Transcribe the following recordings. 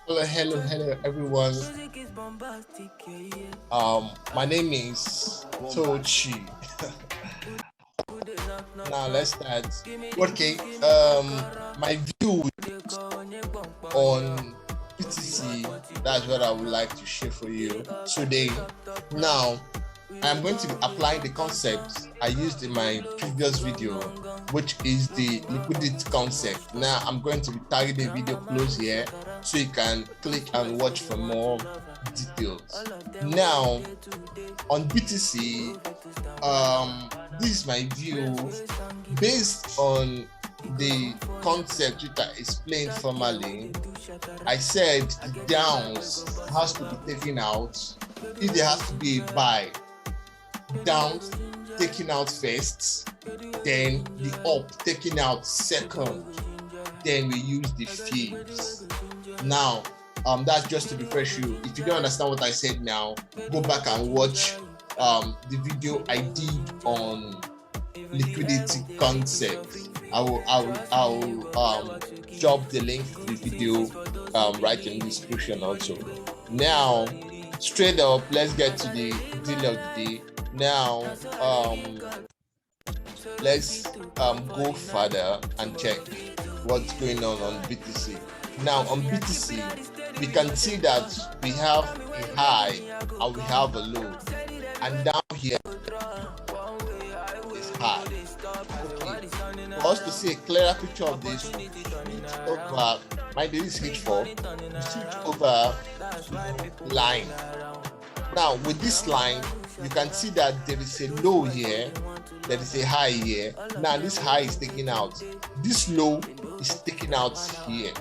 Hello, everyone. My name is Tochi. Now let's start. Okay. My view on BTC. That's what I would like to share for you today. Now, I'm going to be applying the concept I used in my previous video, which is the liquidity concept. Now, I'm going to be tagging the video close here so you can click and watch for more details. Now, on BTC, this is my view based on the concept which I explained formally. I said the downs has to be taken out if there has to be a buy. Downs taken out first, then the up taken out second, then we use the fibs. Now that's just to refresh you. If you don't understand what I said now, go back and watch the video I did on liquidity concept. I'll drop the link to the video right in the description also. Now straight up, let's get to the deal of the day. Now let's go further and check what's going on BTC. Now on BTC, we can see that we have a high and we have a low, and down here is high. Okay. For us to see a clearer picture of this, over my daily switch for switch over line. Now with this line, you can see that there is a low here, there is a high here. Now this high is taken out, this low is taken out here,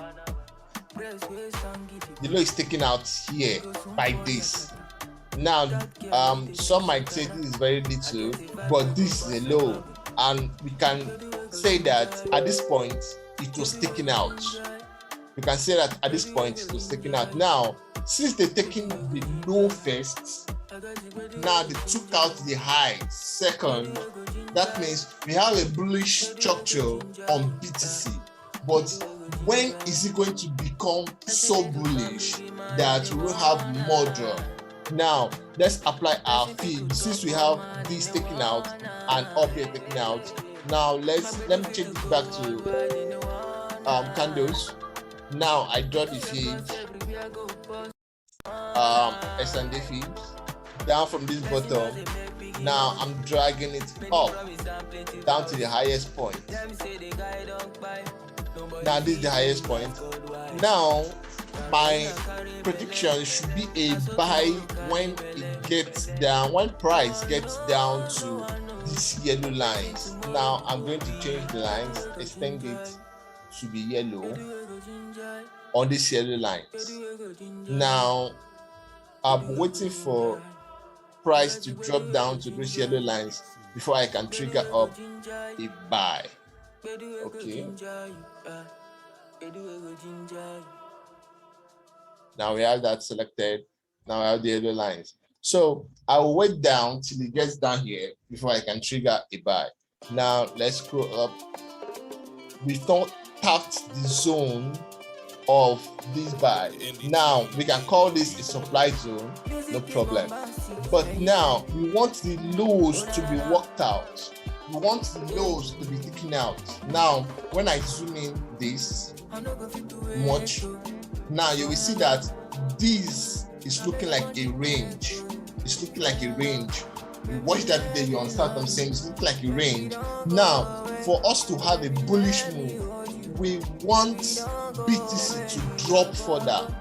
the low is taken out here by this. Now some might say this is very little, but this is a low, and we can say that at this point it was taken out. You can say that at this point it was taken out. Now since they're taking the low first, now they took out the high second. That means we have a bullish structure on BTC. But when is it going to become so bullish that we will have more drop? Now let's apply our fee. Since we have this taken out and up here taken out, now let me change it back to candles. Now I draw the feeds, S&D feeds down from this bottom. Now I'm dragging it up down to the highest point. Now this is the highest point. Now my prediction should be a buy when it gets down, when price gets down to these yellow lines. Now I'm going to change the lines, extend it to be yellow on these yellow lines. Now I'm waiting for price to drop down to those yellow lines before I can trigger up a buy. Okay. Now we have that selected. Now I have the yellow lines. So I will wait down till it gets down here before I can trigger a buy. Now let's scroll up. We've not tapped the zone of this buy. Now we can call this a supply zone, no problem. But now we want the lows to be worked out. We want the lows to be taken out. Now when I zoom in this much, now you will see that this is looking like a range. It's looking like a range. You watch that video, you understand what I'm saying. It's looking like a range. Now for us to have a bullish move, we want BTC to drop further.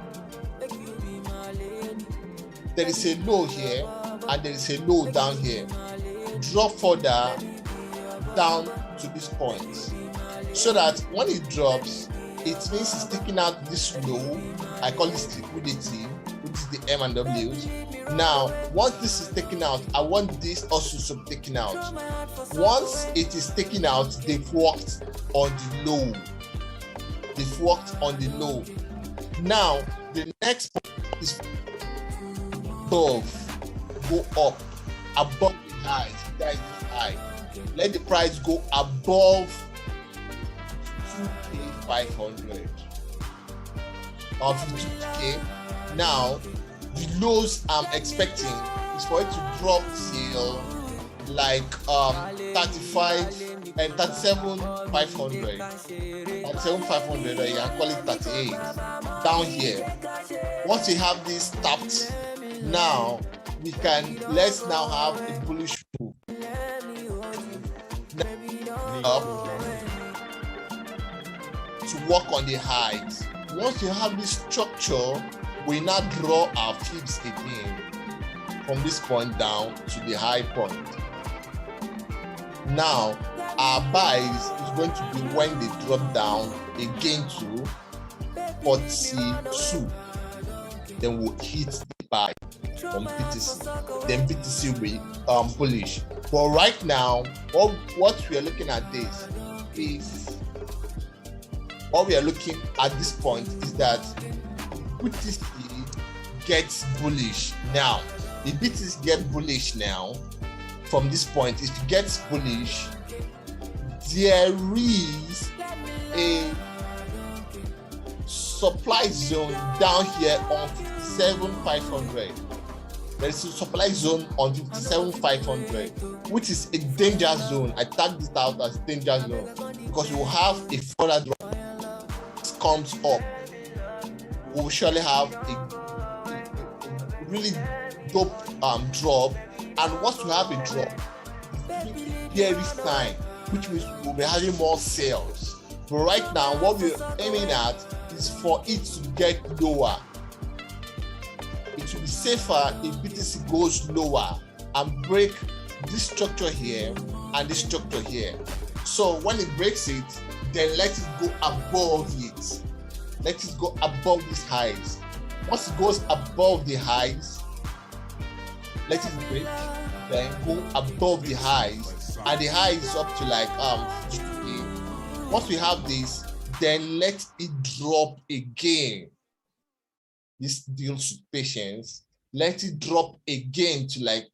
There is a low here and there is a low down here. Drop further down to this point, so that when it drops, it means it's taking out this low. I call this liquidity, which is the M and W's. Now once this is taken out, I want this also to be taken out. Once it is taken out, they've worked on the low. They've worked on the low. Now the next is above, go up above the high. That is high. Let the price go above 2,500. of 52k. Now the lows I'm expecting is for it to drop till like 35 and 37,500, 37,500, or you can call it 38 down here. Once we have this tapped, now let's now have a bullish move up to work on the highs. Once you have this structure, we now draw our fibs again from this point down to the high point. Now our buys is going to be when they drop down again to 42. Then we'll hit the buy from BTC. Then BTC will bullish. But right now, what we are looking at this point is that BTC gets bullish now. If BTC gets bullish now from this point, if it gets bullish, there is a supply zone down here on 57,500. There is a supply zone on 57,500, which is a danger zone. I tag this out as danger zone because we will have a further drop. This comes up, we will surely have a really dope drop. And once we have a drop, here is time, which means we'll be having more sales. But right now, what we're aiming at is for it to get lower. It will be safer if BTC goes lower and break this structure here and this structure here. So when it breaks it, then let it go above it. Let it go above these highs. Once it goes above the highs, let it break, then go above the highs, and the high is up to like 50. Once we have this, then let it drop again. This deals with patience. Let it drop again to like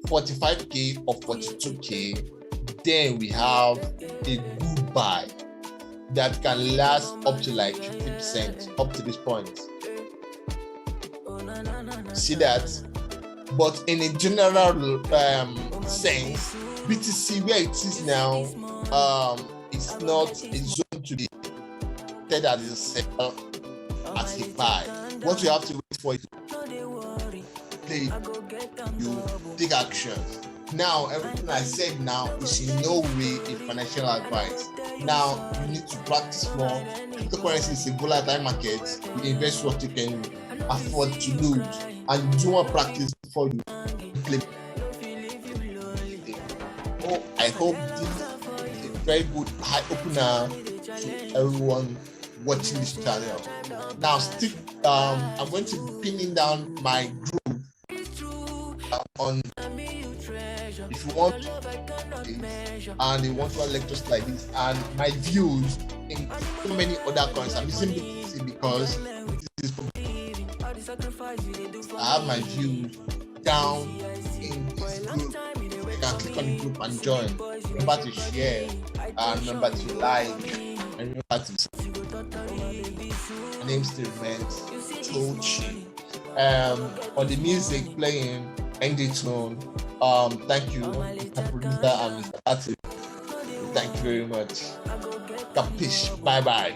45k or 42k. Then we have a good buy that can last up to like 50% up to this point. See that? But in a general sense, BTC where it is now, it's not a zone to be said as a sell, as a buy. What you have to wait for is play, you take action. Now, everything I said now is in no way a financial advice. Now, you need to practice more. Cryptocurrency is a volatile market. You invest what you can afford to lose, and you do want practice before you play. Oh, I hope this is a very good eye opener to everyone watching this channel. Now, I'm going to be pinning down my group on. If you want and you want to lectures like this and my views in so many other coins, I'm using BTC because this is, I have my views down in this group. You can click on the group and join. Remember to share and remember to like and remember to my name still remains Tochi. On the music playing Andy Tone. Thank you, Mr. Producer and Mr. Artist. Thank you very much. Capish. Bye bye.